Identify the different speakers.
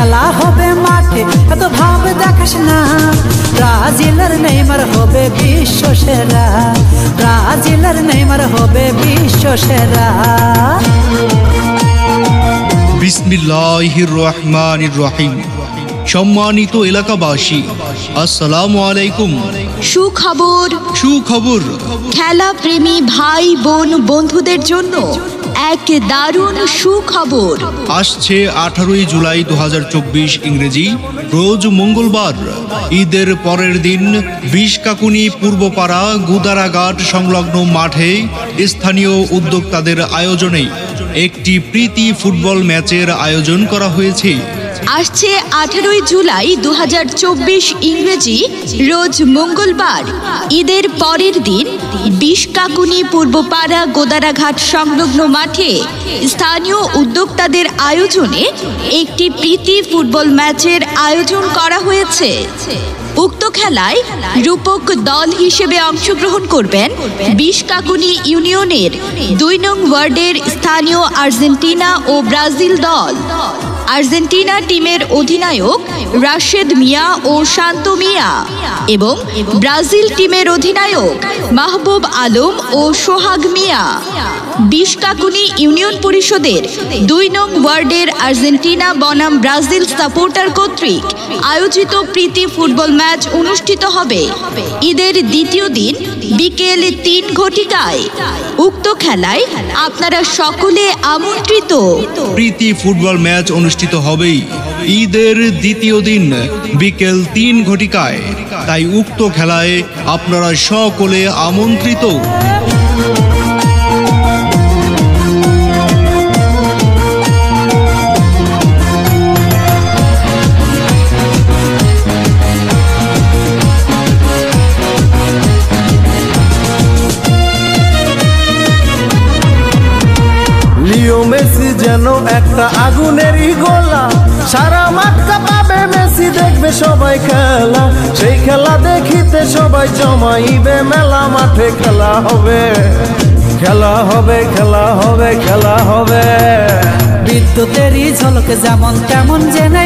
Speaker 1: খেলা হবে মাঠে, এত ভাব দেখাস না। ব্রাজিলের নেইমার হবে বিশ্ব সেরা, ব্রাজিলের নেইমার হবে বিশ্ব সেরা।
Speaker 2: বিসমিল্লাহির রহমানির রহিম। সম্মানিত এলাকাবাসী, আসসালামু আলাইকুম। সুখবর
Speaker 3: খেলা প্রেমী ভাই বোন বন্ধুদের জন্য এক দারুণ সুখবর।
Speaker 2: আসছে 18 জুলাই 2024 ইংরেজি, রোজ মঙ্গলবার, ঈদের পরের দিন বিশকাকুনি পূর্বপাড়া গুদারাঘাট সংলগ্ন মাঠে স্থানীয় উদ্যোক্তাদের আয়োজনে একটি প্রীতি ফুটবল ম্যাচের আয়োজন করা হয়েছে।
Speaker 3: আসছে 18 জুলাই 2024 ইংরেজি, রোজ মঙ্গলবার, ঈদের পরের দিন বিশকাকুনি পূর্বপাড়া গোদারাঘাট সংলগ্ন মাঠে স্থানীয় উদ্যোক্তাদের আয়োজনে একটি প্রীতি ফুটবল ম্যাচের আয়োজন করা হয়েছে। উক্ত খেলায় রূপক দল হিসেবে অংশগ্রহণ করবেন বিশকাকুনি ইউনিয়নের 2 নং ওয়ার্ডের স্থানীয় আর্জেন্টিনা ও ব্রাজিল দল। আর্জেন্টিনা টিমের অধিনায়ক রাশেদ মিয়া ও শান্ত মিয়া এবং ব্রাজিল টিমের অধিনায়ক মাহবুব আলম ও সোহাগ মিয়া। বিশকাকুনি ইউনিয়ন পরিষদের 2 নং ওয়ার্ডের আর্জেন্টিনা বনাম ব্রাজিল সাপোর্টার কর্তৃক আয়োজিত প্রীতি ফুটবল ম্যাচ অনুষ্ঠিত হবে ঈদের দ্বিতীয় দিন বিকেল 3 ঘটিকায়। উক্ত খেলায় আপনারা সকলে আমন্ত্রিত।
Speaker 2: প্রীতি ফুটবল ম্যাচ অনুষ্ঠিত হবেই ঈদের দ্বিতীয় দিন বিকেল 3 ঘটিকায়, তাই উক্ত খেলায় আপনারা সকলে আমন্ত্রিত।
Speaker 4: লিও মেসি যেন একটা আগুনেরই গোলা, সারা মাঠ কাঁপাবে মেসি, দেখবে সবাই খেলা। সেই খেলা দেখিতে সবাই জমাইবে মেলা, মাঠে খেলা হবে, খেলা হবে, খেলা হবে, খেলা হবে।
Speaker 1: বিদ্যুতেরই ঝলক যেমন তেমন জেনে